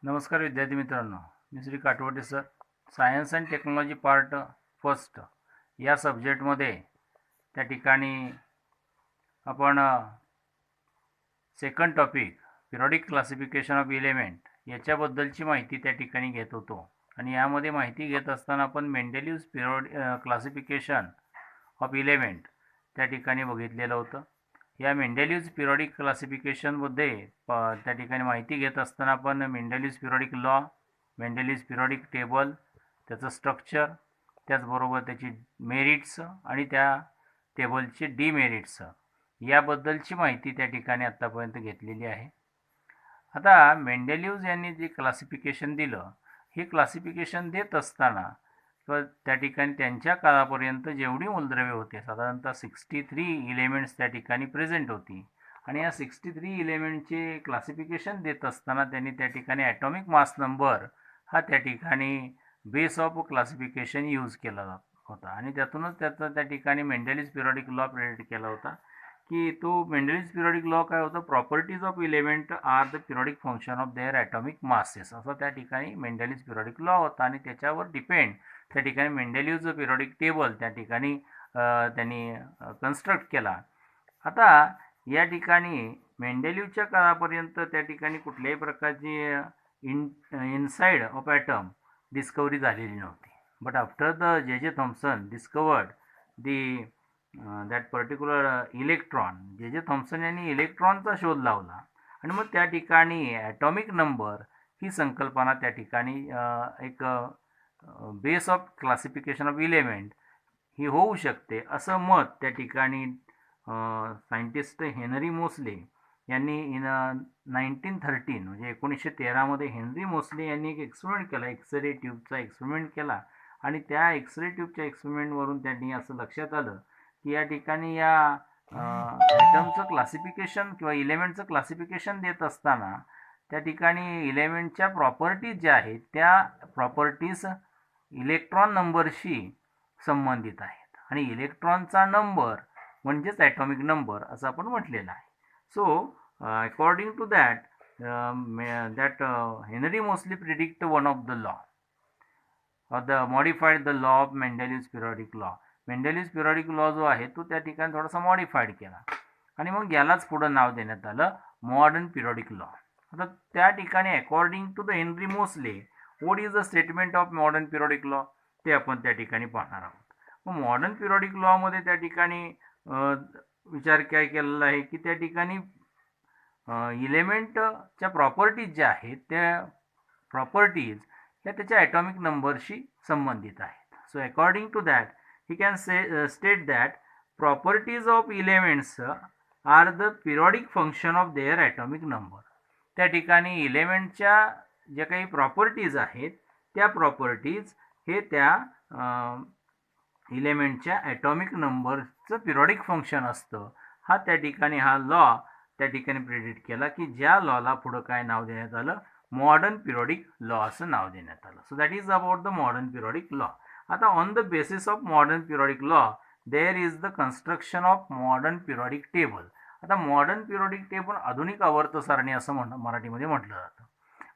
नमस्कार विद्यार्थी मित्रांनो, मी Shri Katwate sir. Science and technology part first या सब्जेक्टमध्ये त्या ठिकाणी आपण second topic periodic classification of element याच्याबद्दलची माहिती त्या ठिकाणी घेत होतो. आणि यामध्ये माहिती घेत असताना आपण मेंडेलिव्हज क्लासिफिकेशन ऑफ इलेमेंट त्या ठिकाणी बघितलेलं होतं. या मेंडेलिव्हज पिरियडिक क्लासिफिकेशनमध्ये त्या ठिकाणी माहिती घेत असताना आपण मेंडेलिव्हज पिरियडिक लॉ, मेंडेलिव्हज पिरियडिक टेबल, त्याचं स्ट्रक्चर, त्याचबरोबर त्याची मेरिट्स आणि त्या टेबलचे डिमेरिट्स याबद्दलची माहिती त्या ठिकाणी आत्तापर्यंत घेतलेली आहे. आता मेंडेलिव्हज यांनी जे क्लासिफिकेशन दिलं, हे क्लासिफिकेशन देत असताना किंवा त्या ठिकाणी त्यांच्या काळापर्यंत जेवढी मूलद्रव्ये होते, साधारणतः 63 इलेमेंट्स त्या ठिकाणी प्रेझेंट होती. आणि या 63 इलेमेंटचे क्लासिफिकेशन देत असताना त्यांनी त्या ठिकाणी ॲटॉमिक मास नंबर हा त्या ठिकाणी बेस ऑफ क्लासिफिकेशन यूज केला होता. आणि त्यातूनच त्याचा त्या ठिकाणी मेंडेलिव्हज पिरियडिक लॉ प्रेडिक्ट केला होता की तो मेंडेलिव्हज पिरियडिक लॉ काय होता, properties of element are the periodic function of their atomic masses, असा त्या ठिकाणी मेंडेलिव्हज पिरियडिक लॉ होता. आणि त्याच्यावर डिपेंड त्या ठिकाणी मेंडेलिव्हज पिरियडिक टेबल त्या ठिकाणी त्यांनी कन्स्ट्रक्ट केला. आता या ठिकाणी मेंडेलिव्हच्या काळापर्यंत त्या ठिकाणी कुठल्याही प्रकारची इनसाइड ऑफ ॲटम डिस्कवरी झालेली नव्हती. But after the J Thomson discovered the that particular electron, J Thomson यांनी इलेक्ट्रॉनचा शोध लावला आणि मग त्या ठिकाणी ॲटॉमिक नंबर ही संकल्पना त्या ठिकाणी एक base of classification of element ही होऊ शकते असं मत त्या ठिकाणी सायंटिस्ट हेनरी मोसले यांनी 1913 म्हणजे 1913 हेनरी मोसले यांनी एक एक्सपेरिमेंट केला, एक्सरे ट्यूबचा एक्सपेरिमेंट केला. आणि त्या एक्सरे ट्यूबच्या एक्सपेरिमेंटवरून त्यांनी असं लक्षात आलं की या ठिकाणी या ॲटमचं क्लासिफिकेशन किंवा इलेमेंटचं क्लासिफिकेशन देत असताना त्या ठिकाणी इलेमेंटच्या प्रॉपर्टीज ज्या आहेत त्या प्रॉपर्टीज इलेक्ट्रॉन नंबरशी संबंधित आहेत. आणि इलेक्ट्रॉनचा नंबर म्हणजेच ॲटॉमिक नंबर असं आपण म्हटलेलं आहे. So according to that Henry Moseley predict one of the law or the modified the law of Mendeleev's periodic law. Mendeleev's periodic law जो आहे तो त्या ठिकाणी थोडासा मॉडिफाईड केला आणि मग यालाच पुढं नाव देण्यात आलं मॉडर्न पिरियडिक लॉ. आता त्या ठिकाणी according to the Henry Moseley what is the statement of modern periodic law ते आपण त्या ठिकाणी पाहणार आहोत. मग मॉडर्न पिरियडिक लॉमध्ये त्या ठिकाणी विचार काय केलेला आहे की त्या ठिकाणी इलेमेंटच्या प्रॉपर्टीज ज्या आहेत त्या प्रॉपर्टीज ह्या त्याच्या ॲटॉमिक नंबरशी संबंधित आहेत. So according to that he can state that properties of elements are the periodic function of their atomic number. त्या ठिकाणी इलेमेंटच्या ज्या काही प्रॉपर्टीज आहेत त्या प्रॉपर्टीज हे त्या इलेमेंटच्या ॲटॉमिक नंबरचं पिरियडिक फंक्शन असतं. हा त्या ठिकाणी हा लॉ त्या ठिकाणी प्रेडिक्ट केला की ज्या लॉला पुढं काय नाव देण्यात आलं, मॉडर्न पिरियडिक लॉ असं नाव देण्यात आलं. So that is about the modern periodic law. आता on the basis of modern periodic law there is the construction of modern periodic table. आता मॉडर्न पिरियडिक टेबल आधुनिक आवर्त सारणी असं मराठीमध्ये म्हटलं जातं.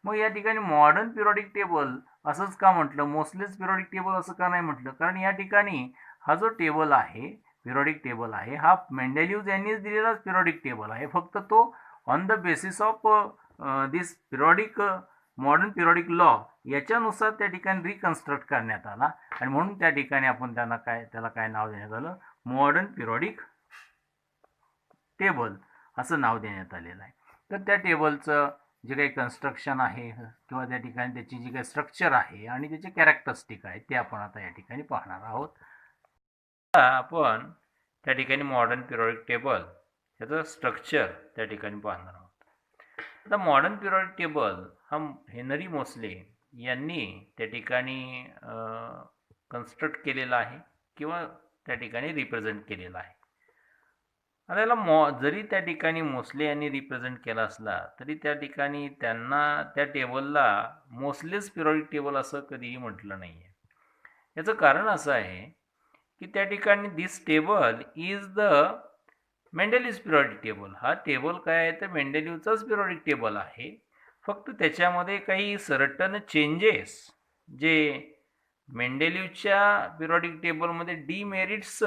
मग या ठिकाणी मॉडर्न पिरियडिक टेबल असंच का म्हटलं, मोस्टलेस पिरियडिक टेबल असं का नाही म्हटलं, कारण या ठिकाणी हा जो टेबल आहे पिरियडिक टेबल आहे हा मेंडेलिव्हज यांनीच दिलेलाच पिरियडिक टेबल आहे. फक्त तो on the basis of this periodic modern periodic law याच्यानुसार त्या ठिकाणी रिकन्स्ट्रक्ट करण्यात आला आणि म्हणून त्या ठिकाणी आपण त्याला काय नाव देण्यात आलं, मॉडर्न पिरियडिक टेबल असं नाव देण्यात आलेलं आहे. तर त्या टेबलचं जे काही कन्स्ट्रक्शन आहे किंवा त्या ठिकाणी त्याची जी काही स्ट्रक्चर आहे आणि त्याचे कॅरेक्टरिस्टिक आहे ते आपण आता या ठिकाणी पाहणार आहोत. आपण त्या ठिकाणी मॉडर्न पिरियडिक टेबल याचं स्ट्रक्चर त्या ठिकाणी पाहणार आहोत. आता मॉडर्न पिरियडिक टेबल हा हेनरी मोसले यांनी त्या ठिकाणी कन्स्ट्रक्ट केलेला आहे किंवा त्या ठिकाणी रिप्रेझेंट केलेला आहे. आता याला जरी त्या ठिकाणी मोसले यांनी रिप्रेझेंट केला असला तरी त्या ठिकाणी त्यांना त्या टेबलला मोसलेस पिरियडिक टेबल असं कधीही म्हटलं नाही आहे. याचं कारण असं आहे की त्या ठिकाणी this table is the Mendeleev's periodic table. हा टेबल काय आहे तर मेंडेलिव्हचाच पिरियडिक टेबल आहे फक्त त्याच्यामध्ये काही सर्टन चेंजेस जे मेंडेलिव्हच्या पिरियॉडिक टेबलमध्ये डिमेरिट्स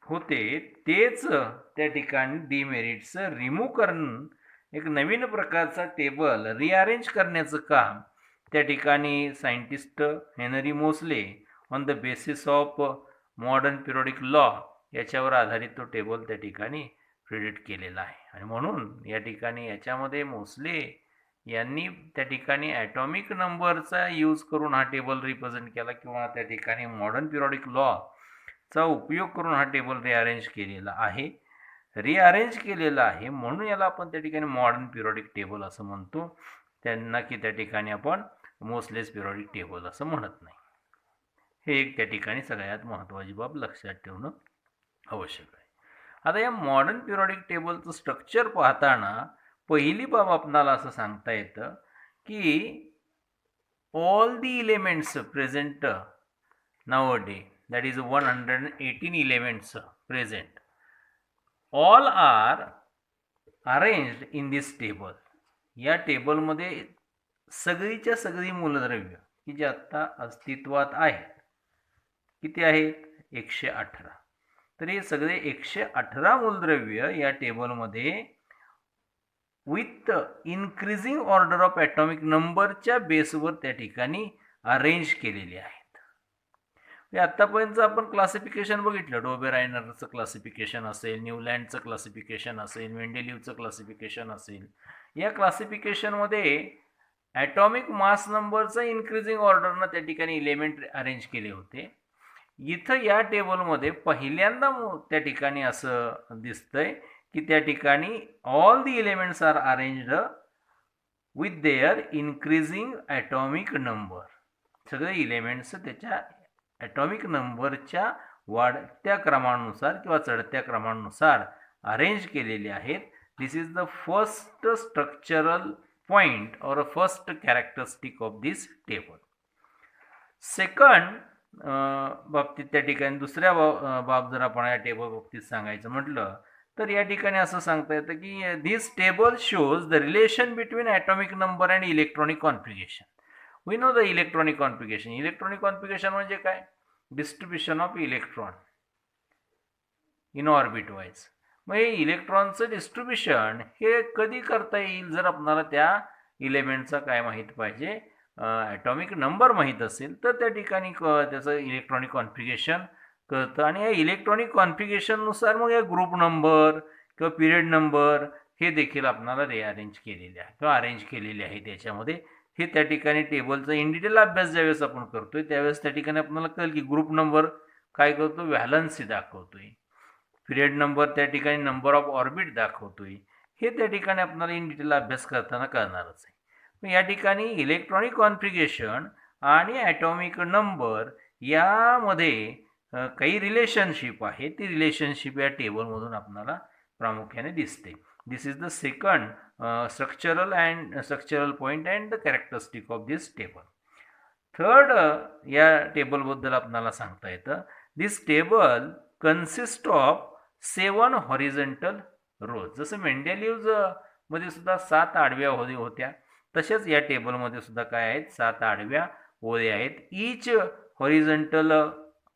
होते तेच त्या ठिकाणी डिमेरिट्स रिमूव्ह करून एक नवीन प्रकारचा टेबल रिअरेंज करण्याचं काम त्या ठिकाणी scientist Henry Mosle on the basis of modern periodic law याच्यावर आधारित तो टेबल त्या ठिकाणी प्रिडिक्ट केलेला आहे. आणि म्हणून या ठिकाणी याच्यामध्ये मोसले यांनी त्या ठिकाणी ॲटॉमिक नंबरचा यूज करून हा टेबल रिप्रेझेंट केला किंवा त्या ठिकाणी मॉडर्न पिरियॉडिक लॉ चा उपयोग करून हा टेबल रिअरेंज केलेला आहे म्हणून याला आपण त्या ठिकाणी मॉडर्न पिरियॉडिक टेबल असं म्हणतो, त्यांना की त्या ठिकाणी आपण मोसलेस पिरियॉडिक टेबल असं म्हणत नाही. हे एक त्या ठिकाणी सगळ्यात महत्त्वाची बाब लक्षात ठेवणं आवश्यक आहे. आता या मॉडर्न पिरियॉडिक टेबलचं स्ट्रक्चर पाहताना पहिली बाब आपणाला असं सांगता येतं की all the elements present nowadays, that is 118 elements present, all are arranged in this table. या टेबलमध्ये सगळीच्या सगळी मूलद्रव्य की जे आत्ता अस्तित्वात आहेत किती आहेत 118. तर हे सगळे 118 मूलद्रव्य या टेबलमध्ये with increasing order of atomic नंबरच्या बेसवर त्या ठिकाणी अरेंज केलेले आहेत. आत्तापर्यंत आपण क्लासिफिकेशन बघितलं, डोबेरायनरचं क्लासिफिकेशन असेल, न्यूलँडचं क्लासिफिकेशन असेल, मेंडेलिव्हचं क्लासिफिकेशन असेल. या क्लासिफिकेशनमध्ये ॲटॉमिक मास नंबरचं इन्क्रीजिंग ऑर्डरनं त्या ठिकाणी एलिमेंट अरेंज केले होते. इथं या टेबलमध्ये पहिल्यांदा त्या ठिकाणी असं दिसतंय की त्या ठिकाणी all the elements are arranged with their increasing atomic number. सगळे एलिमेंट्स त्याच्या ॲटॉमिक नंबरच्या वाढत्या क्रमानुसार किंवा चढत्या क्रमानुसार अरेंज केलेले आहेत. This is the first structural point और first characteristic of this table. Second बाबतीत त्या ठिकाणी दुसऱ्या बाब जर आपण या टेबल बाबतीत सांगायचं म्हटलं तर या ठिकाणी असं सांगता येतं की this table shows the relation between atomic number and electronic configuration. We know the electronic configuration. Electronic configuration म्हणजे काय? Distribution of electron in orbit wise. मग हे इलेक्ट्रॉनचं डिस्ट्रीब्युशन हे कधी करता येईल जर आपल्याला त्या इलेमेंटचा काय माहीत पाहिजे, ॲटॉमिक नंबर माहीत असेल तर त्या ठिकाणी त्याचं इलेक्ट्रॉनिक कॉन्फिगरेशन कळतं. आणि या इलेक्ट्रॉनिक कॉन्फिगरेशननुसार मग या ग्रुप नंबर किंवा पिरियड नंबर हे देखील आपल्याला रिअरेंज केलेले आहे किंवा अरेंज केलेले आहे त्याच्यामध्ये. हे त्या ठिकाणी टेबलचा इन डिटेल अभ्यास ज्यावेळेस आपण करतोय त्यावेळेस त्या ठिकाणी आपल्याला कळेल की ग्रुप नंबर काय करतो, व्हॅलन्सी दाखवतोय. पिरियड नंबर त्या ठिकाणी नंबर ऑफ ऑर्बिट दाखवतोय. हे त्या ठिकाणी आपल्याला इन डिटेल अभ्यास करताना कळणारच आहे. या ठिकाणी इलेक्ट्रॉनिक कॉन्फिगरेशन आणि ॲटॉमिक नंबर यामध्ये काही रिलेशनशिप आहे. ती रिलेशनशिप या टेबलमधून आपल्याला प्रामुख्याने दिसते. This is the second structural point and the characteristic of this table. Third या टेबलबद्दल आपल्याला सांगता येतं, this table consist of 7 horizontal rows. जसं मेंडेलिव्ह मध्ये सुद्धा 7 आडव्या ओळी होत्या तसेच या टेबलमध्ये सुद्धा काय आहेत 7 आडव्या ओळी आहेत. Each horizontal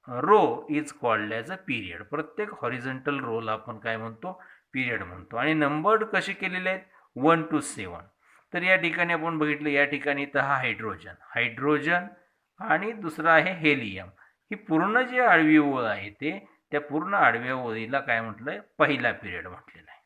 row is called as a period. प्रत्येक हॉरिझॉन्टल रोला आपण काय म्हणतो, पिरियड म्हणतो. आणि नंबर्ड कसे केलेले आहेत 1 to 7. तर या ठिकाणी आपण बघितलं या ठिकाणी तर हा हायड्रोजन आणि दुसरा आहे हेलियम. ही पूर्ण जी आडवी ओळ आहे त्या पूर्ण आडव्या ओळीला काय म्हटलंय, पहिला पिरियड म्हटलेला आहे.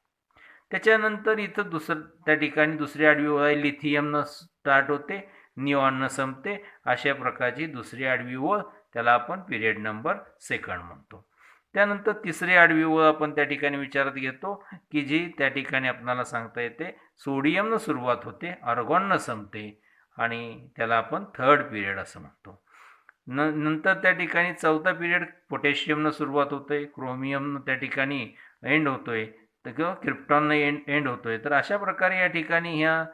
त्याच्यानंतर इथं त्या ठिकाणी दुसरी आडवी ओळ आहे, लिथियमनं स्टार्ट होते, निऑननं संपते. अशा प्रकारची दुसरी आडवी ओळ त्याला आपण पिरियड नंबर सेकंड म्हणतो. त्यानंतर तिसरी आडवी ओळ आपण त्या ठिकाणी विचारात घेतो की जी त्या ठिकाणी आपल्याला सांगता येते सोडियमनं सुरुवात होते, आर्गॉननं संपते आणि त्याला आपण थर्ड पिरियड असं म्हणतो. नंतर त्या ठिकाणी चौथा पिरियड पोटॅशियमनं सुरुवात होतोय, क्रोमियमनं त्या ठिकाणी एंड होतोय तर किंवा क्रिप्टॉननं एंड होतोय. तर अशा प्रकारे या ठिकाणी ह्या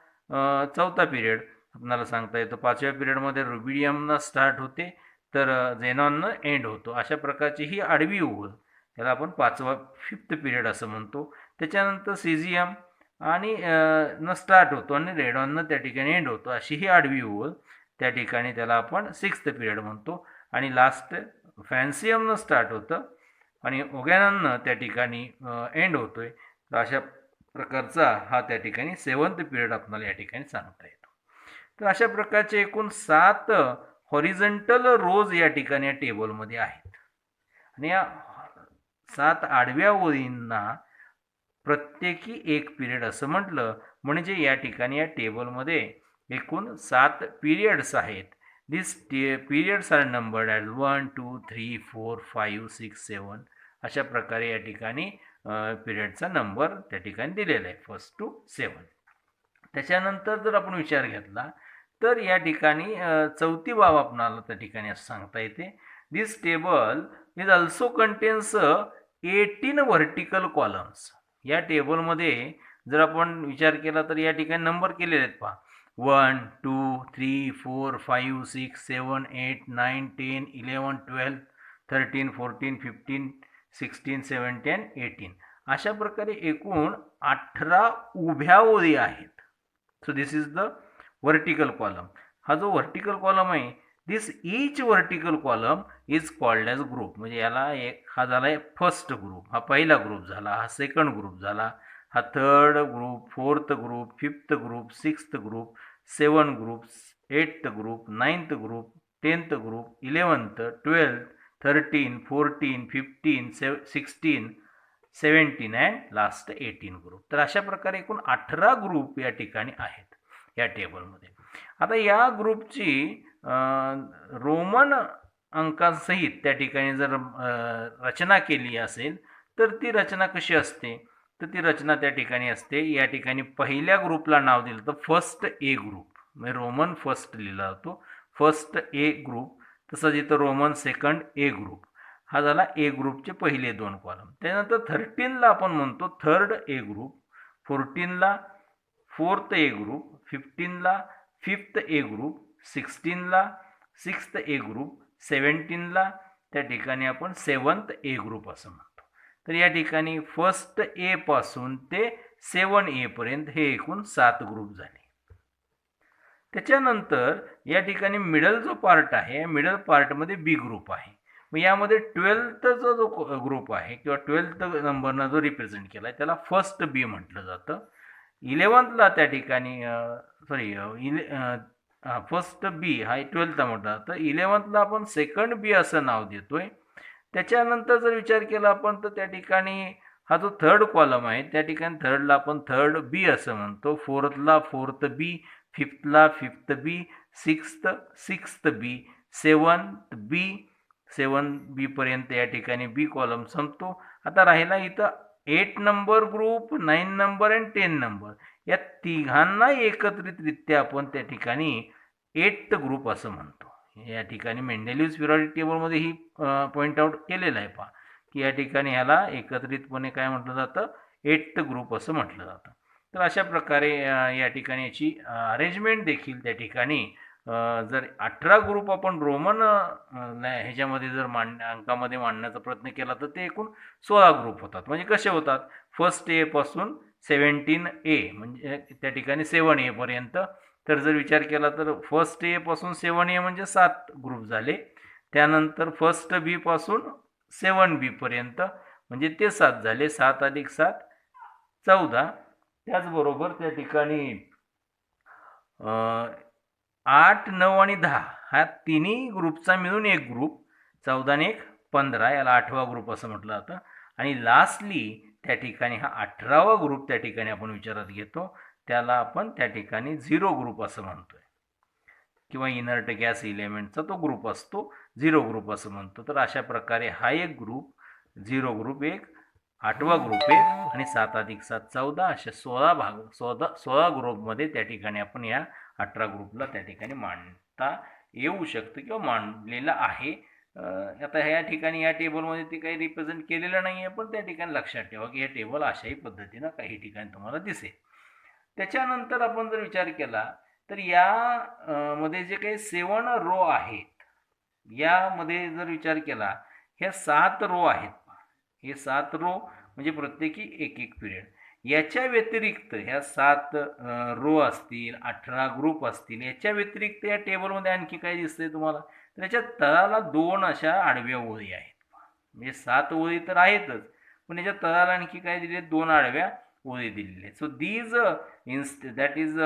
चौथा पिरियड आपल्याला सांगता येतो. पाचव्या पिरियडमध्ये रुबिडियमनं स्टार्ट होते तर झेनॉननं एंड होतो. अशा प्रकारची ही आडवी ओळ त्याला आपण 5वा 5th पिरियड असं म्हणतो. त्याच्यानंतर सिझियम आणि न स्टार्ट होतो आणि रेड ऑननं त्या ठिकाणी एंड होतो, अशी ही आडवी ओळ. त्या ठिकाणी त्याला आपण 6th पिरियड म्हणतो. आणि लास्ट फॅन्सियमनं स्टार्ट होतं आणि ओगॅनननं त्या ठिकाणी एंड होतोय. तर अशा प्रकारचा हा त्या ठिकाणी 7th पिरियड आपल्याला या ठिकाणी सांगता येतो. तर अशा प्रकारचे एकूण 7 हॉरिझॉन्टल रोज या ठिकाणी या टेबलमध्ये आहेत. आणि या 7 आडव्या ओळींना प्रत्येकी एक पिरियड असं म्हटलं, म्हणजे या ठिकाणी या टेबलमध्ये एकूण 7 पिरियड्स आहेत. दिस पिरियड्स आर नंबर्ड ॲज 1 2 3 4 5 6 7. अशा प्रकारे या ठिकाणी पिरियडचा नंबर त्या ठिकाणी दिलेला आहे 1 to 7. त्याच्यानंतर जर आपण विचार घेतला तर या ठिकाणी चौथी बाब आपणाला त्या ठिकाणी असं सांगता येते. This table is also contains 18 vertical columns. या टेबलमध्ये जर आपण विचार केला तर या ठिकाणी नंबर केलेले आहेत पहा. 1 2 3 4 5 6 7 8 9 10 11 12 13 14 15 16 17 and 18. अशा प्रकारे एकूण 18 उभ्या ओळी आहेत. So this is the vertical column. हा जो वर्टिकल कॉलम आहे, this each vertical column is called as group. म्हणजे याला हा झाला आहे फर्स्ट ग्रुप, हा पहिला ग्रुप झाला, हा सेकंड ग्रुप झाला, हा third group, fourth group, fifth group, sixth group, 7 group, 8th group, 9th group, 10th group, 11th, 12th, 13, 14, 15, 16, 17 and last 18 group. तर अशा प्रकारे एकूण 18 ग्रुप या ठिकाणी आहेत या टेबलमध्ये. आता या ग्रुपची रोमन अंकांसहित त्या ठिकाणी जर रचना केली असेल तर ती रचना कशी असते, तर ती रचना त्या ठिकाणी असते. या ठिकाणी पहिल्या ग्रुपला नाव दिलं तर फर्स्ट ए ग्रुप, म्हणजे रोमन फर्स्ट लिहिला जातो फर्स्ट ए ग्रुप. तसंच इथं रोमन सेकंड ए ग्रुप. हा झाला ए ग्रुपचे पहिले 2 कॉलम. त्यानंतर 13ला आपण म्हणतो थर्ड ए ग्रुप, 14ला फोर्थ ए ग्रुप, 15ला फिफ्थ ए ग्रुप, 16ला 6th ए ग्रुप, 17ला त्या ठिकाणी आपण 7th ए ग्रुप असं म्हणतो. तर या ठिकाणी फर्स्ट ए पासून ते 7 ए पर्यंत हे एकूण 7 ग्रुप झाले. त्याच्यानंतर या ठिकाणी मिडल जो पार्ट आहे, मिडल पार्टमध्ये बी ग्रुप आहे. मग यामध्ये 12thचा जो ग्रुप आहे किंवा 12th नंबरनं जो रिप्रेझेंट केला आहे त्याला फर्स्ट बी म्हटलं जातं. 11thला त्या ठिकाणी फर्स्ट बी हा 12thला म्हटलं जातं. 11thला आपण सेकंड बी असं नाव देतोय. त्याच्यानंतर जर विचार केला आपण तर त्या ठिकाणी हा जो थर्ड कॉलम आहे त्या ठिकाणी थर्डला आपण थर्ड बी असं म्हणतो, फोर्थला फोर्थ बी, फिफ्थला फिफ्थ बी, सिक्स्थ बी, 7th बी, 7 बी पर्यंत या ठिकाणी बी कॉलम संपतो. आता राहिला इथं 8 नंबर ग्रुप, 9 नंबर आणि 10 नंबर. या तिघांना एकत्रितरित्या आपण त्या ठिकाणी 8th ग्रुप असं म्हणतो. या ठिकाणी मेंडेलिव्हज पिरियॉडिक टेबलमध्ये ही पॉईंट आउट केलेलं आहे पहा, की या ठिकाणी ह्याला एकत्रितपणे काय म्हटलं जातं, 8th ग्रुप असं म्हटलं जातं. तर अशा प्रकारे या ठिकाणी याची अरेंजमेंट देखील त्या ठिकाणी जर 18 ग्रुप आपण रोमन ह्याच्यामध्ये जर अंकामध्ये मांडण्याचा प्रयत्न केला तर ते एकूण 16 ग्रुप होतात. म्हणजे कसे होतात, फर्स्ट ए पासून 17 ए म्हणजे त्या ठिकाणी 7 ए पर्यंत. तर जर विचार केला तर फर्स्ट ए पासून 7 ए म्हणजे 7 ग्रुप झाले. त्यानंतर फर्स्ट बी पासून 7 बी पर्यंत म्हणजे ते 7 झाले, 7 अधिक 7 14. त्याचबरोबर त्या ठिकाणी 8, 9 आणि 10 हा तिन्ही ग्रुपचा मिळून एक ग्रुप, 14 आणि 1 15, याला 8वा ग्रुप असं म्हटलं जातं. आणि लास्टली त्या ठिकाणी हा 18वा ग्रुप त्या ठिकाणी आपण विचारात घेतो, त्याला आपण त्या ठिकाणी 0 ग्रुप असं म्हणतोय किंवा इनर्ट गॅस इलेमेंटचा तो ग्रुप असतो, 0 ग्रुप असं म्हणतो. तर अशा प्रकारे हा एक ग्रुप, 0 ग्रुप एक, 8वा ग्रुप एक आणि 7 अधिक 7 14 अशा 16 ग्रुपमध्ये त्या ठिकाणी आपण या 18 ग्रुपला त्या ठिकाणी मांडता येऊ शकतं किंवा मांडलेलं आहे. आता ह्या ठिकाणी या टेबलमध्ये ते काही रिप्रेझेंट केलेलं नाही आहे, पण त्या ठिकाणी लक्षात ठेवा की हे टेबल अशाही पद्धतीनं काही ठिकाणी तुम्हाला दिसेल. त्याच्यानंतर आपण जर विचार केला तर या मध्ये जे काही 7 रो आहेत, यामध्ये जर विचार केला ह्या 7 रो आहेत. हे 7 रो म्हणजे प्रत्येकी एक एक पिरियड. याच्या व्यतिरिक्त ह्या 7 रो असतील, 18 ग्रुप असतील, याच्या व्यतिरिक्त या टेबलमध्ये आणखी काय दिसतंय तुम्हाला? तर याच्या तळाला 2 अशा आडव्या ओळी आहेत. म्हणजे 7 ओळी तर आहेतच, पण याच्या तळाला आणखी काय दिले? 2 आडव्या ओळी दिलेल्या आहेत. So these that is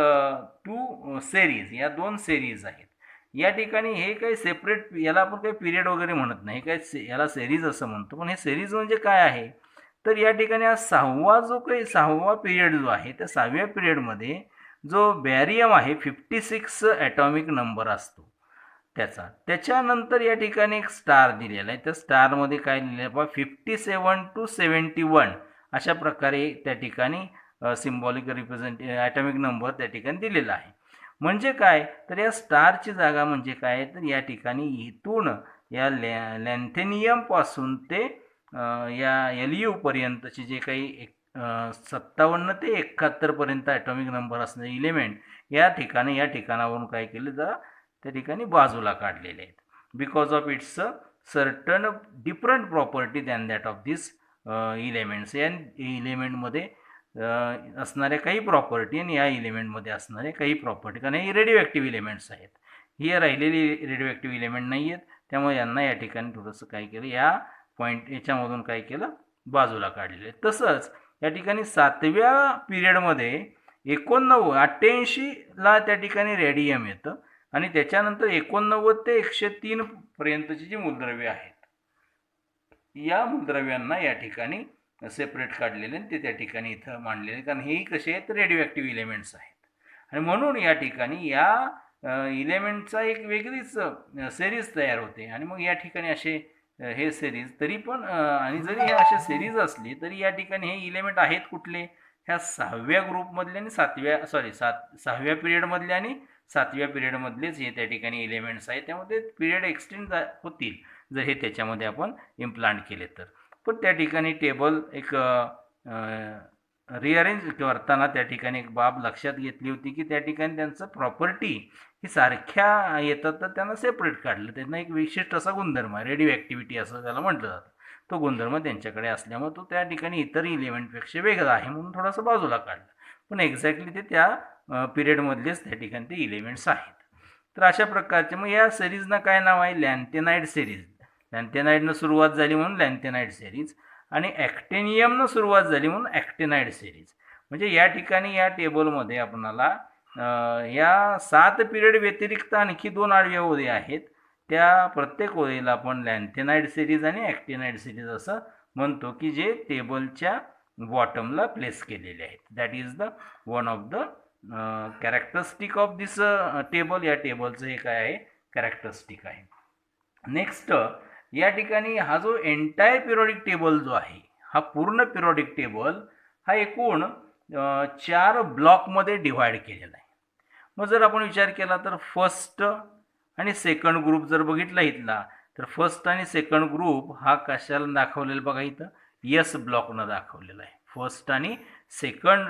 2 series, या 2 सेरीज आहेत. या ठिकाणी हे काही सेपरेट, याला आपण काही पिरियड वगैरे म्हणत नाही, काय याला सेरीज असं म्हणतो. पण हे सेरीज म्हणजे काय आहे? तर या ठिकाणी हा 6वा पिरियड जो आहे, त्या 6व्या पिरियडमध्ये जो बॅरियम आहे 56 ॲटॉमिक नंबर असतो त्याच्यानंतर या ठिकाणी एक स्टार दिलेला आहे. त्या स्टारमध्ये काय लिहिलं आहे? 57 to 71 अशा प्रकारे त्या ठिकाणी सिम्बॉलिक ॲटॉमिक नंबर त्या ठिकाणी दिलेला आहे. म्हणजे काय? तर या स्टारची जागा म्हणजे काय? तर या ठिकाणी इथून या लॅन्थेनियमपासून ते या LU पर्यंतचे जे काही 57 ते 71 पर्यंत ॲटॉमिक नंबर असणारे इलेमेंट या ठिकाणावरून काय केलं? जरा त्या ठिकाणी बाजूला काढलेले आहेत. Because of its certain different property than that of this elements. या इलेमेंटमध्ये असणाऱ्या काही प्रॉपर्टी आणि या इलेमेंटमध्ये असणारे काही प्रॉपर्टी, कारण हे रेडिओ ॲक्टिव्ह इलेमेंट्स आहेत. ही राहिलेली रेडिओ ॲक्टिव्ह इलेमेंट नाही आहेत, त्यामुळे यांना या ठिकाणी थोडंसं काय केलं? या पॉईंट याच्यामधून काय केलं? बाजूला काढलेले. तसंच या ठिकाणी 7व्या पिरियडमध्ये 88ला त्या ठिकाणी रेडियम येतं आणि त्याच्यानंतर 89 ते 103 पर्यंतची जी मूलद्रव्ये आहेत, या मूलद्रव्यांना या ठिकाणी सेपरेट काढलेले आणि ते त्या ठिकाणी इथं मांडलेले, कारण हेही कसे आहेत? रेडिओ ॲक्टिव्ह इलेमेंट्स आहेत. आणि म्हणून या ठिकाणी या इलेमेंटचा एक वेगळीच सेरीज तयार होते. आणि मग या ठिकाणी असे हे सेरीज तरी पण आणि जरी हे असे सेरीज असली तरी या ठिकाणी हे इलेमेंट आहेत कुठले? ह्या 6व्या ग्रुपमधले आणि 6व्या पिरियडमधले आणि 7व्या पिरियडमधलेच हे त्या ठिकाणी इलेमेंट्स आहेत. त्यामुळे पिरियड एक्सटेंड होतील जर हे त्याच्यामध्ये आपण इम्प्लांट केले तर. पण त्या ठिकाणी टेबल एक रिअरेंज करताना त्या ठिकाणी एक बाब लक्षात घेतली होती की त्या ठिकाणी त्यांचं प्रॉपर्टी ही सारख्या येतात, तर त्यांना सेपरेट काढलं. त्यांना एक विशिष्ट असा गुणधर्म आहे, रेडिओ ॲक्टिव्हिटी असं त्याला म्हटलं जातं. तो गुणधर्म त्यांच्याकडे असल्यामुळे तो त्या ठिकाणी इतर इलेमेंटपेक्षा वेगळा आहे म्हणून थोडासा बाजूला काढला. पण एक्झॅक्टली ते त्या पिरियडमधलेच त्या ठिकाणी ते इलेमेंट्स आहेत. तर अशा प्रकारचे मग या सिरीजना काय नाव आहे? लॅन्थेनाइड सिरीज. लॅन्थेनाइडनं सुरुवात झाली म्हणून लॅन्थेनाइड सिरीज आणि ॲक्टेनियमनं सुरुवात झाली म्हणून ॲक्टेनाइड सिरीज. म्हणजे या ठिकाणी या टेबलमध्ये आपणाला या 7 पिरियड व्यतिरिक्त आणखी 2 आडव्या ओळी आहेत. त्या प्रत्येक ओळीला आपण लॅन्थेनाइड सिरीज आणि ॲक्टेनाइड सिरीज असं म्हणतो की जे टेबलच्या बॉटमला प्लेस केलेले आहेत. That is the one of the characteristic of this table. या टेबलचं हे काय आहे? कॅरेक्टरिस्टिक आहे. नेक्स्ट या ठिकाणी हा जो एंटायर पिरियडिक टेबल जो आहे, हा पूर्ण पिरियडिक टेबल हा एकूण 4 ब्लॉकमध्ये डिव्हाइड केलेला आहे. मग जर आपण विचार केला तर फर्स्ट आणि सेकंड ग्रुप जर बघितला इथला, तर फर्स्ट आणि सेकंड ग्रुप हा कशाला दाखवलेला बघा इथं? यस ब्लॉकनं दाखवलेला आहे. फर्स्ट आणि सेकंड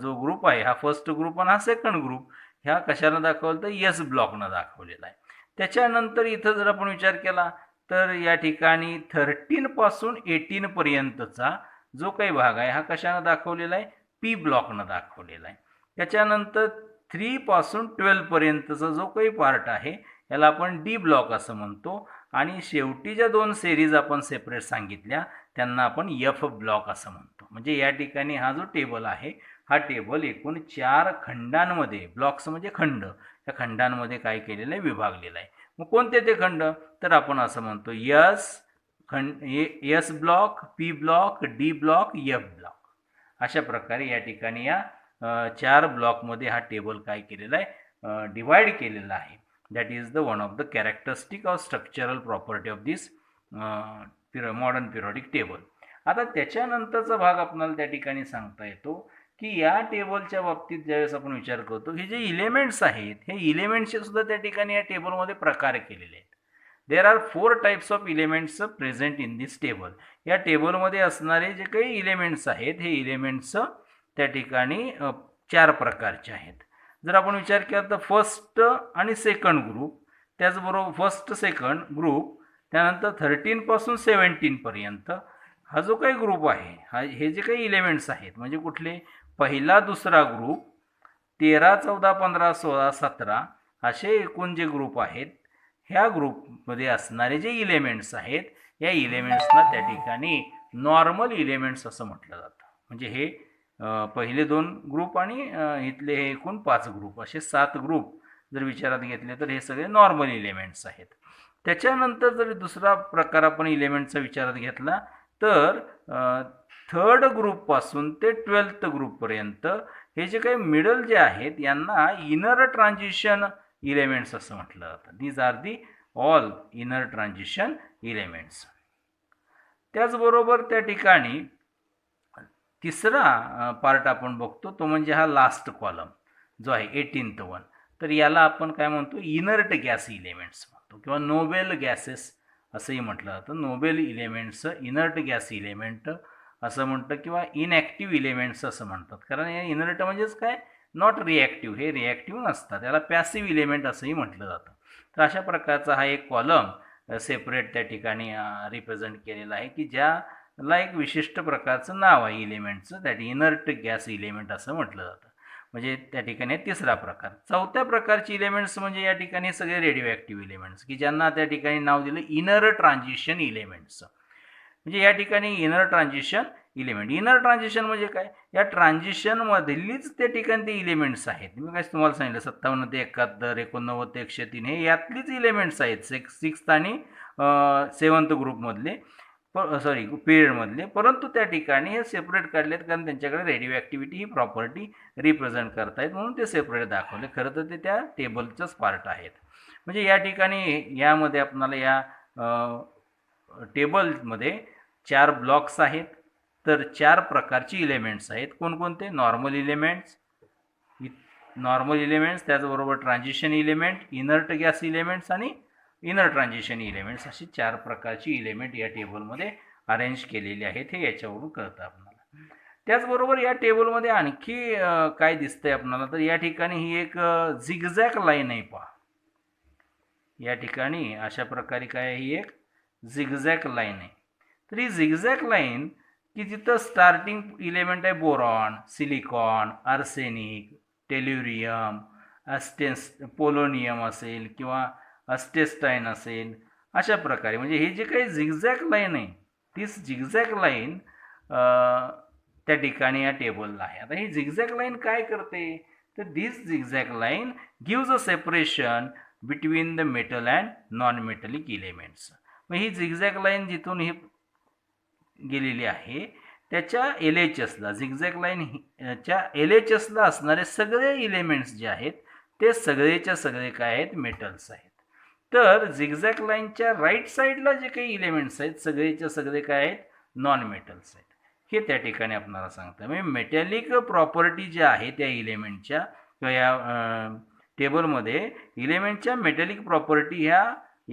जो ग्रुप आहे, हा फर्स्ट ग्रुप आणि हा सेकंड ग्रुप ह्या कशाला दाखवलं? तर यस ब्लॉकनं दाखवलेला आहे. त्याच्यानंतर इथं जर आपण विचार केला तर या ठिकाणी 13 पासून 18 पर्यंतचा जो काही भाग आहे हा कशानं दाखवलेला आहे? पी ब्लॉकनं दाखवलेला आहे. त्याच्यानंतर 3 पासून 12 पर्यंतचा जो काही पार्ट आहे याला आपण डी ब्लॉक असं म्हणतो. आणि शेवटी ज्या 2 सेरीज आपण सेपरेट सांगितल्या त्यांना आपण एफ ब्लॉक असं म्हणतो. म्हणजे या ठिकाणी हा जो टेबल आहे, हा टेबल एकूण 4 खंडांमध्ये, ब्लॉक्स म्हणजे खंड, त्या खंडांमध्ये काय केलेलं आहे? विभागलेलं आहे. मग कोणते ते खंड? तर आपण असं म्हणतो yes block, P block, D block, F block. अशा प्रकारे या ठिकाणी या 4 ब्लॉकमध्ये हा टेबल काय केलेला आहे? डिवाइड केलेला आहे. That is the one of the characteristic of structural property of this modern periodic table. आता त्याच्यानंतरचा भाग आपल्याला त्या ठिकाणी सांगता येतो की या टेबलच्या बाबतीत ज्यावेळेस आपण विचार करतो, हे जे इलेमेंट्स आहेत, हे इलेमेंट्सचे सुद्धा त्या ठिकाणी या टेबलमध्ये प्रकार केलेले आहेत. There are 4 types of elements present in this table. या टेबलमध्ये असणारे जे काही इलेमेंट्स आहेत, हे इलेमेंट्स त्या ठिकाणी 4 प्रकारचे आहेत. जर आपण विचार केला तर फर्स्ट आणि सेकंड ग्रुप, त्याचबरोबर फर्स्ट सेकंड ग्रुप, त्यानंतर 13 पासून 17 पर्यंत, हा जो काही ग्रुप आहे, हे जे काही इलेमेंट्स आहेत म्हणजे कुठले, पहिला दुसरा ग्रुप, 13 14 15 16 17 असे एकूण जे ग्रुप आहेत, ह्या ग्रुपमध्ये असणारे जे इलेमेंट्स आहेत, या इलेमेंट्सना त्या ठिकाणी नॉर्मल इलेमेंट्स असं म्हटलं जातं. म्हणजे हे पहिले 2 ग्रुप आणि इथले हे एकूण 5 ग्रुप, असे 7 ग्रुप जर विचारात घेतले तर हे सगळे नॉर्मल इलेमेंट्स आहेत. त्याच्यानंतर जर दुसरा प्रकार आपण इलेमेंटचा विचारात घेतला तर थर्ड ग्रुपपासून ते 12th ग्रुपपर्यंत हे जे काही मिडल जे आहेत यांना इनर ट्रान्झिशन इलेमेंट्स असं म्हटलं जातं. These are the all inner transition elements. त्याचबरोबर त्या ठिकाणी तिसरा पार्ट आपण बघतो तो म्हणजे हा लास्ट कॉलम जो आहे 18th वन. तर याला आपण काय म्हणतो, इनर्ट गॅस इलेमेंट्स म्हणतो किंवा नोबेल गॅसेस असंही म्हटलं जातं. Nobel elements inert gas element असं म्हणतं किंवा इनॲक्टिव्ह इलेमेंट्स असं म्हणतात. कारण हे इनर्ट म्हणजेच काय, नॉट रिॲक्टिव्ह, हे रिॲक्टिव्ह नसतात, याला पॅसिव्ह इलेमेंट असंही म्हटलं जातं. तर अशा प्रकारचा हा एक कॉलम सेपरेट त्या ठिकाणी रिप्रेझेंट केलेला आहे की ज्याला एक विशिष्ट प्रकारचं नाव आहे इलेमेंटचं, दॅट इनर्ट गॅस इलेमेंट असं म्हटलं जातं. म्हणजे त्या ठिकाणी तिसरा प्रकार. चौथ्या प्रकारचे इलेमेंट्स म्हणजे या ठिकाणी सगळे रेडिओ ॲक्टिव्ह इलेमेंट्स की ज्यांना त्या ठिकाणी नाव दिलं इनर ट्रान्झिशन इलेमेंट्स. म्हणजे या ठिकाणी inner transition element, inner transition म्हणजे काय, या ट्रान्झिशनमधलीच त्या ठिकाणी ते इलेमेंट्स आहेत. मी काय तुम्हाला सांगितलं 57 ते 71, 89 ते 103 हे यातलीच इलेमेंट्स आहेत 6th आणि 7th ग्रुपमधले, पिरियडमधले. परंतु त्या ठिकाणी हे सेपरेट काढलेत कारण त्यांच्याकडे रेडिओ ॲक्टिव्हिटी ही प्रॉपर्टी रिप्रेझेंट करतायत म्हणून ते सेपरेट दाखवले. खरं तर ते त्या टेबलचंच पार्ट आहेत. म्हणजे या ठिकाणी यामध्ये आपल्याला या टेबलमध्ये 4 ब्लॉक्स आहेत. तर 4 प्रकारची इलेमेंट्स आहेत. कोणकोणते, नॉर्मल इलेमेंट्स, त्याचबरोबर transition element, inert gas elements आणि इनर ट्रान्झिशन इलेमेंट्स, अशी 4 प्रकारची इलेमेंट या टेबलमध्ये अरेंज केलेली आहेत. हे याच्यावरून कळतं आपल्याला. त्याचबरोबर या टेबलमध्ये आणखी काय दिसतंय आपल्याला, तर या ठिकाणी ही एक झिगझॅग लाईन आहे पहा. या ठिकाणी अशा प्रकारे काय, ही एक झिगझॅग लाईन आहे. तर ही झिगझॅग लाईन की जिथं स्टार्टिंग इलेमेंट आहे बोरॉन, सिलिकॉन, आर्सेनिक, टेल्युरियम, पोलोनियम असेल किंवा अस्टेस्टाईन असेल, अशा प्रकारे म्हणजे हे जे काही झिगझॅग लाईन आहे तीच झिगझॅग लाईन त्या ठिकाणी या टेबलला आहे. आता ही झिगझॅग लाईन काय करते, तर this zigzag line gives a separation between the metal and non metallic elements. मग ही झिगझॅग लाईन जिथून ही गेलेली आहे त्याच्या LHSला, झिगझॅग लाईनच्या LHSला असणारे सगळे इलेमेंट्स जे आहेत ते सगळेच्या सगळे काय आहेत, मेटल्स आहेत. तर झिगझॅग लाईनच्या राईट साईडला जे काही इलेमेंट्स आहेत सगळेच्या सगळे काय आहेत, नॉन मेटल्स आहेत. हे त्या ठिकाणी आपल्याला सांगतं. म्हणजे मेटॅलिक प्रॉपर्टी ज्या आहेत त्या इलेमेंटच्या किंवा या टेबलमध्ये इलेमेंटच्या मेटॅलिक प्रॉपर्टी ह्या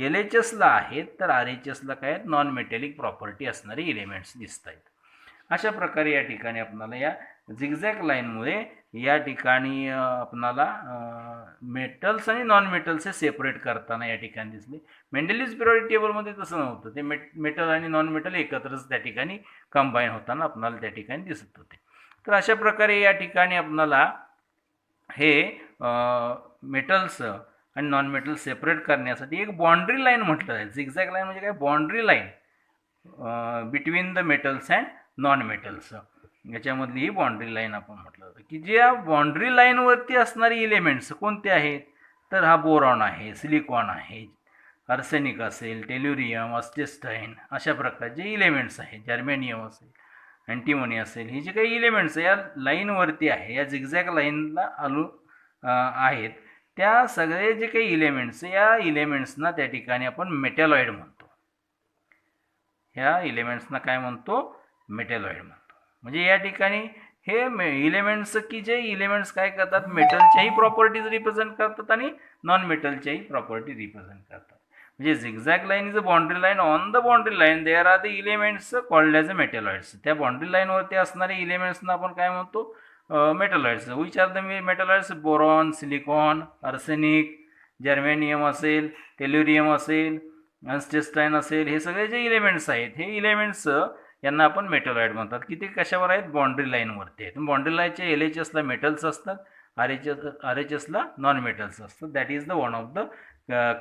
LHSला आहेत, तर RHSला काय आहेत, नॉन मेटॅलिक प्रॉपर्टी असणारे इलेमेंट्स दिसत आहेत. अशा प्रकारे या ठिकाणी आपल्याला या झिगझॅग लाईनमुळे या ठिकाणी आपणाला मेटल्स आणि नॉन मेटल्स हे सेपरेट करताना या ठिकाणी दिसले. मेंडेलिव्ह पिरियोडिक टेबलमध्ये तसं नव्हतं, ते मेटल आणि नॉन मेटल एकत्रच त्या ठिकाणी कंबाईन होताना आपणाला त्या ठिकाणी दिसत होते. तर अशा प्रकारे या ठिकाणी आपणाला हे मेटल्स आणि नॉन मेटल सेपरेट करण्यासाठी एक बाउंड्री लाईन म्हटलं आहे. झिगझॅग लाईन म्हणजे काय, boundary line between the metals and non metals, याच्यामधली ही बाउंड्री लाईन आपण म्हटलं होतं की ज्या बाउंड्री लाईनवरती असणारी इलेमेंट्स कोणते आहेत, तर हा बोरॉन आहे, सिलिकॉन आहे, आर्सेनिक असेल, टेल्युरियम, अस्टेस्टाईन, अशा प्रकारचे इलेमेंट्स आहेत, जर्मेनियम असेल, अँटिमोनी असेल, हे जे काही इलेमेंट्स या लाईनवरती आहे, या झिगझॅग लाईनला आहेत, त्या सगळे जे काही इलेमेंट्स, या इलेमेंट्सना त्या ठिकाणी आपण मेटॅलॉइड म्हणतो. ह्या इलेमेंट्सना काय म्हणतो, मेटॅलॉइड म्हणतो. म्हणजे या ठिकाणी हे इलेमेंट्स की जे इलेमेंट्स काय करतात, मेटलच्याही प्रॉपर्टीज रिप्रेझेंट करतात आणि नॉन मेटलच्याही प्रॉपर्टी रिप्रेझेंट करतात. म्हणजे zigzag line is a boundary line. On the boundary line there are the elements called as a metalloids. त्या बाउंड्री लाईनवरती असणारे इलेमेंट्सना आपण काय म्हणतो, metalloids. Which are the metalloids, boron, silicon, arsenic, germanium असेल, टेल्युरियम असेल, अस्टेस्टाईन असेल, हे सगळे जे इलेमेंट्स आहेत हे इलेमेंट्स यांना आपण मेटलॉइड म्हणतात की ते कशावर आहेत, बाउंड्री लाईनवरती आहेत. बाउंड्री लाईनच्या LHSला मेटल्स असतात, RHSला नॉन मेटल्स असतात. That is the one of the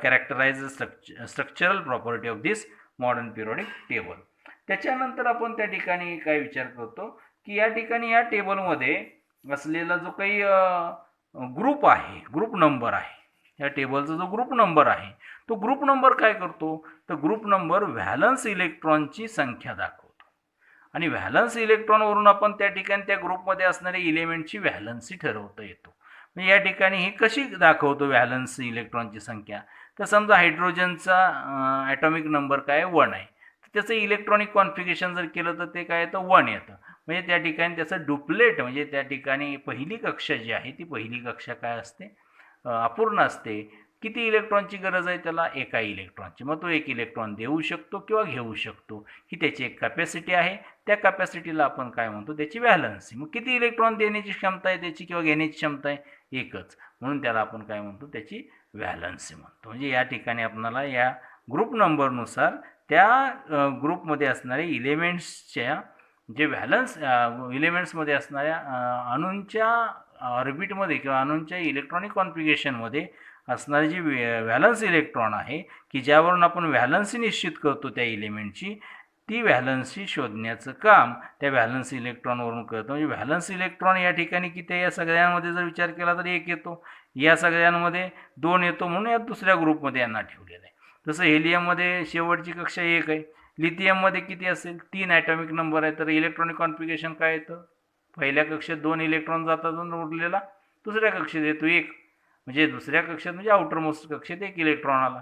characterise structural property of this modern periodic table. त्याच्यानंतर आपण त्या ठिकाणी काय विचार करतो की या ठिकाणी या टेबलमध्ये असलेला जो काही ग्रुप आहे, ग्रुप नंबर आहे, या टेबलचा जो ग्रुप नंबर आहे तो ग्रुप नंबर काय करतो, तर ग्रुप नंबर व्हॅलन्स इलेक्ट्रॉनची संख्या दाखवतो आणि व्हॅलन्स इलेक्ट्रॉनवरून आपण त्या ठिकाणी त्या ग्रुपमध्ये असणाऱ्या इलेमेंटची व्हॅलन्सी ठरवता येतो. म्हणजे या ठिकाणी ही कशी दाखवतो व्हॅलन्स इलेक्ट्रॉनची संख्या, तर समजा हायड्रोजनचा ॲटॉमिक नंबर काय 1 आहे, तर त्याचं इलेक्ट्रॉनिक कॉन्फिगरेशन जर केलं तर ते काय येतं 1 येतं. म्हणजे त्या ठिकाणी त्याचं डुप्लेट म्हणजे त्या ठिकाणी पहिली कक्षा जी आहे ती पहिली कक्षा काय असते, अपूर्ण असते. किती इलेक्ट्रॉनची गरज आहे त्याला, एका इलेक्ट्रॉनची. मग तो एक इलेक्ट्रॉन देऊ शकतो किंवा घेऊ शकतो, ही त्याची एक कॅपॅसिटी आहे. त्या कॅपॅसिटीला आपण काय म्हणतो, त्याची व्हॅलन्सी. मग किती इलेक्ट्रॉन देण्याची क्षमता आहे त्याची किंवा घेण्याची क्षमता आहे, एकच, म्हणून त्याला आपण काय म्हणतो, त्याची व्हॅलन्सी म्हणतो. म्हणजे या ठिकाणी आपल्याला या ग्रुप नंबरनुसार त्या ग्रुपमध्ये असणारे इलेमेंट्सच्या जे व्हॅलन्स इलेमेंट्समध्ये असणाऱ्या अणूंच्या ऑर्बिटमध्ये किंवा अणूंच्या इलेक्ट्रॉनिक कॉन्फिगरेशनमध्ये असणारी जी व्हॅलन्स इलेक्ट्रॉन आहे की ज्यावरून आपण व्हॅलन्सी निश्चित करतो त्या इलेमेंटची, ती व्हॅलन्सी शोधण्याचं काम त्या व्हॅलन्स इलेक्ट्रॉनवरून करतो. म्हणजे व्हॅलन्स इलेक्ट्रॉन या ठिकाणी किती, या सगळ्यांमध्ये जर विचार केला तर 1 येतो, या सगळ्यांमध्ये 2 येतो, म्हणून या दुसऱ्या ग्रुपमध्ये यांना ठेवलेलं आहे. तसं हेलियममध्ये शेवटची कक्षा 1 आहे. लिथियममध्ये किती असेल, 3 ॲटॉमिक नंबर आहे, तर इलेक्ट्रॉनिक कॉन्फिगरेशन काय येतं, पहिल्या कक्षेत 2 इलेक्ट्रॉन जातात आणि उरलेला दुसऱ्या कक्षेत येतो 1. म्हणजे दुसऱ्या कक्षेत म्हणजे आउटर मोस्ट कक्षेत 1 इलेक्ट्रॉन आला.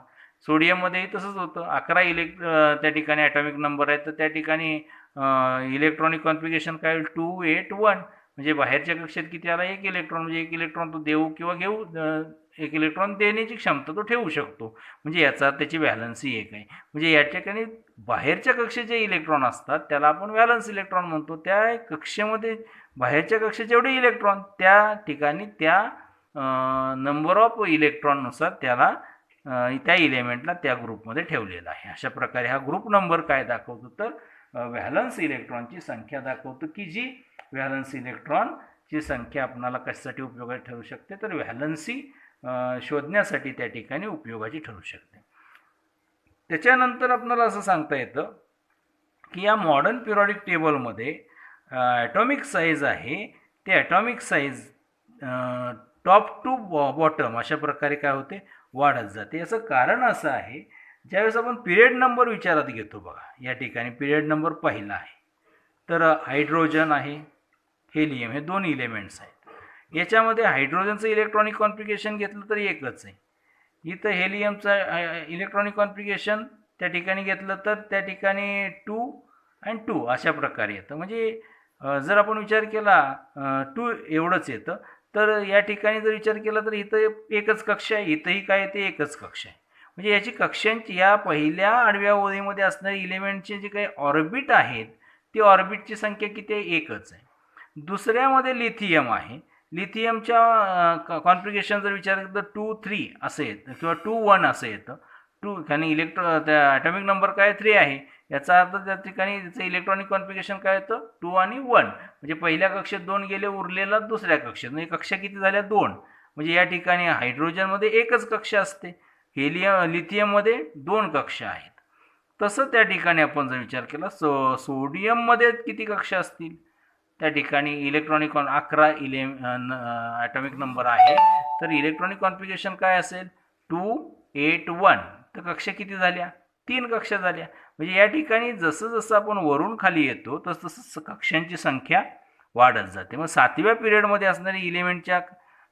सोडियममध्येही तसंच होतं, 11 त्या ठिकाणी ॲटॉमिक नंबर आहेत, तर त्या ठिकाणी इलेक्ट्रॉनिक कॉन्फिगरेशन काय होईल, 2 8 1. म्हणजे बाहेरच्या कक्षेत किती आला, 1 इलेक्ट्रॉन. म्हणजे 1 इलेक्ट्रॉन तो देऊ किंवा घेऊ, 1 इलेक्ट्रॉन देण्याची क्षमता तो ठेवू शकतो. म्हणजे याचा त्याची व्हॅलन्सी 1 आहे. म्हणजे या ठिकाणी बाहेरच्या कक्षेत जे इलेक्ट्रॉन असतात त्याला आपण व्हॅलन्स इलेक्ट्रॉन म्हणतो. त्या कक्षेमध्ये बाहेरच्या कक्षेत जेवढे इलेक्ट्रॉन त्या ठिकाणी त्या नंबर ऑफ इलेक्ट्रॉननुसार त्याला त्या इलेमेंटला त्या ग्रुपमध्ये ठेवलेला आहे. अशा प्रकारे हा ग्रुप नंबर काय दाखवतो, तर व्हॅलन्स इलेक्ट्रॉनची संख्या दाखवतो की जी व्हॅलन्स इलेक्ट्रॉनची संख्या आपल्याला कशासाठी उपयोगाची ठरू शकते, तर व्हॅलन्सी शोधण्यासाठी त्या ठिकाणी उपयोगाची ठरू शकते. त्याच्यानंतर आपल्याला असं सांगता येतं की या मॉडर्न पिरियडिक टेबलमध्ये ॲटॉमिक साईज आहे ते atomic size top to bottom अशा प्रकारे काय होते, वाढत जाते. याचं कारण असं आहे, ज्यावेळेस आपण पिरियड नंबर विचारात घेतो, बघा या ठिकाणी पिरियड नंबर पहिला आहे, तर हायड्रोजन आहे, हेलियम, हे 2 इलेमेंट्स आहेत. याच्यामध्ये हायड्रोजनचं इलेक्ट्रॉनिक कॉन्फिगरेशन घेतलं तर एकच आहे. इथं हेलियमचं इलेक्ट्रॉनिक कॉन्फिगरेशन त्या ठिकाणी घेतलं तर त्या ठिकाणी 2 आणि 2 अशा प्रकारे येतं. म्हणजे जर आपण विचार केला 2 एवढंच येतं, तर या ठिकाणी जर विचार केला तर इथं एकच कक्षा आहे, इथंही काय येते, एकच कक्षा आहे. म्हणजे याची कक्षांची या पहिल्या आडव्या ओळीमध्ये असणारे इलेमेंटचे जे काही ऑर्बिट आहेत ती ऑर्बिटची संख्या किती आहे, एकच आहे. दुसऱ्यामध्ये लिथियम आहे, लिथियमच्या कॉन्फिगरेशन जर विचार केला तर 2 3 असं येतं किंवा 2 1 असं येतं. 2 आणि त्या ॲटॉमिक नंबर काय 3 आहे, याचा अर्थ त्या ठिकाणी त्याचं इलेक्ट्रॉनिक कॉन्फिगरेशन काय येतं, 2 आणि 1. म्हणजे पहिल्या कक्षेत 2 गेले, उरलेला दुसऱ्या कक्षेत. म्हणजे कक्षा किती झाल्या, 2. म्हणजे या ठिकाणी हायड्रोजनमध्ये एकच कक्षा असते, लिथियममध्ये 2 कक्षा आहेत. तसं त्या ठिकाणी आपण जर विचार केला सोडियममध्ये किती कक्षा असतील, त्या ठिकाणी इलेक्ट्रॉनिक 11 ॲटॉमिक नंबर आहे, तर इलेक्ट्रॉनिक कॉन्फिगरेशन काय असेल, 2 8 1. तर कक्षा किती झाल्या, 3 कक्षा झाल्या. म्हणजे या ठिकाणी जसं जसं आपण वरून खाली येतो तसं तसं कक्षांची संख्या वाढत जाते. मग 7व्या पिरियडमध्ये असणाऱ्या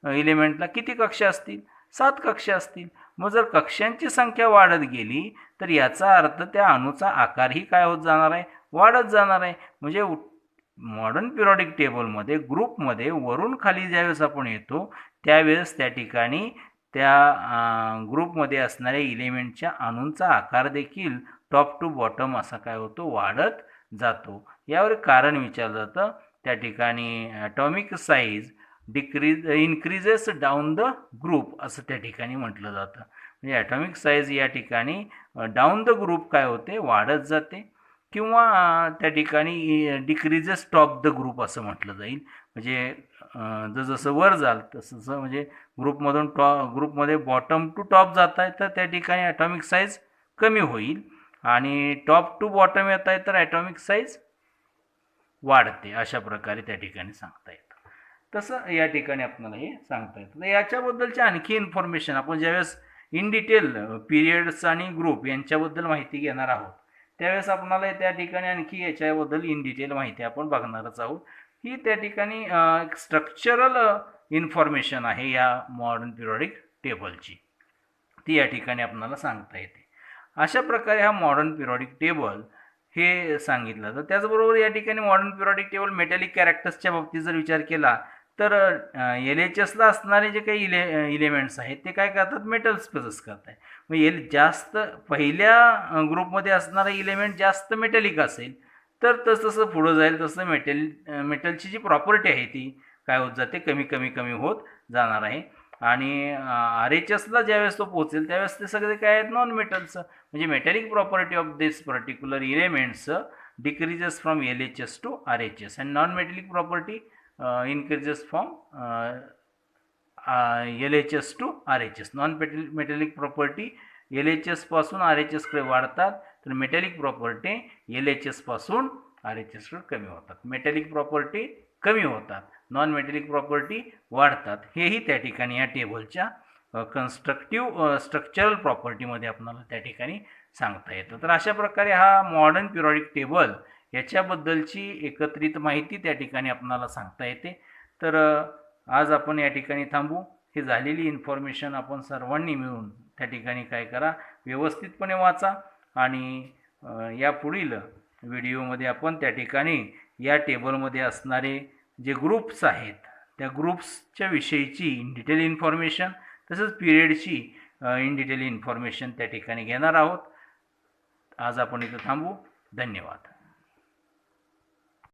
इलेमेंटला किती कक्षा असतील, 7 कक्षा असतील. मग जर कक्षांची संख्या वाढत गेली तर याचा अर्थ त्या अणूचा आकारही काय होत जाणार आहे, वाढत जाणार आहे. म्हणजे मॉडर्न पिरियडिक टेबलमध्ये ग्रुपमध्ये वरून खाली ज्यावेळेस आपण येतो त्यावेळेस त्या ठिकाणी त्या ग्रुपमध्ये असणाऱ्या इलेमेंटच्या अणूंचा आकार देखील टॉप टू बॉटम असा काय होतो, वाढत जातो. यावर कारण विचारलं जातं. त्या ठिकाणी atomic size increases down the group असं त्या ठिकाणी म्हटलं जातं. म्हणजे ॲटॉमिक साईज या ठिकाणी डाऊन द ग्रुप काय होते, वाढत जाते. किंवा त्या ठिकाणी डिक्रीजेस टॉप द ग्रुप असं म्हटलं जाईल. म्हणजे जसं वर जाल तसं म्हणजे ग्रुपमध्ये बॉटम टू टॉप जात आहे तर त्या ठिकाणी ॲटॉमिक साईज कमी होईल आणि टॉप टू बॉटम येत आहे तर ॲटॉमिक साईज वाढते. अशा प्रकारे त्या ठिकाणी सांगता येतं. तसं या ठिकाणी आपल्याला हे सांगता येतं. तर याच्याबद्दलची आणखी इन्फॉर्मेशन आपण ज्यावेळेस इन डिटेल पिरियड्स आणि ग्रुप यांच्याबद्दल माहिती घेणार आहोत त्यावेळेस आपल्याला त्या ठिकाणी आणखी याच्याबद्दल इन डिटेल माहिती आपण बघणारच आहोत. ही त्या ठिकाणी एक स्ट्रक्चरल इन्फॉर्मेशन आहे या मॉडर्न पिरियडिक टेबलची, ती या ठिकाणी आपल्याला सांगता येते. अशा प्रकारे हा मॉडर्न पिरियडिक टेबल हे सांगितलं. तर त्याचबरोबर या ठिकाणी मॉडर्न पिरियडिक टेबल मेटॅलिक कॅरेक्टर्सच्या बाबतीत जर विचार केला तर LHSला असणारे जे काही इलेमेंट्स आहेत ते काय करतात, मेटल्स पोजेस करतात. मग जास्त पहिल्या ग्रुपमध्ये असणारा इलेमेंट जास्त मेटॅलिक असेल तर तसं पुढं जाईल तसं मेटलची जी प्रॉपर्टी आहे ती काय होत जाते, कमी कमी कमी होत जाणार आहे. आणि RHSला ज्यावेळेस तो पोहोचेल त्यावेळेस ते सगळे काय आहेत, नॉन मेटल्स. म्हणजे metallic property of this particular elements decreases from LHS to RHS and non metallic property increases from LHS to RHS. Non metallic property LHS पासून RHS कडे वाढतात तर मेटॅलिक प्रॉपर्टी LHS पासून RHS कडे कमी होतात. Metallic property कमी होतात, नॉन मेटॅलिक प्रॉपर्टी वाढतात. हेही त्या ठिकाणी या टेबलच्या कन्स्ट्रक्टिव्ह स्ट्रक्चरल प्रॉपर्टीमध्ये आपल्याला त्या ठिकाणी सांगता येतं. तर अशा प्रकारे हा मॉडर्न पिरियडिक टेबल याच्याबद्दलची एकत्रित माहिती त्या ठिकाणी आपल्याला सांगता येते. तर आज आपण या ठिकाणी थांबू. ही झालेली इन्फॉर्मेशन आपण सर्वांनी मिळून त्या ठिकाणी काय करा, व्यवस्थितपणे वाचा आणि या पुढील व्हिडिओमध्ये आपण त्या ठिकाणी या टेबलमध्ये असणारे जे ग्रुप्स आहेत त्या ग्रुप्सच्या विषयीची इन डिटेल इन्फॉर्मेशन तसंच पिरियडची इन डिटेल इन्फॉर्मेशन त्या ठिकाणी घेणार आहोत. आज आपण इथं थांबू. धन्यवाद.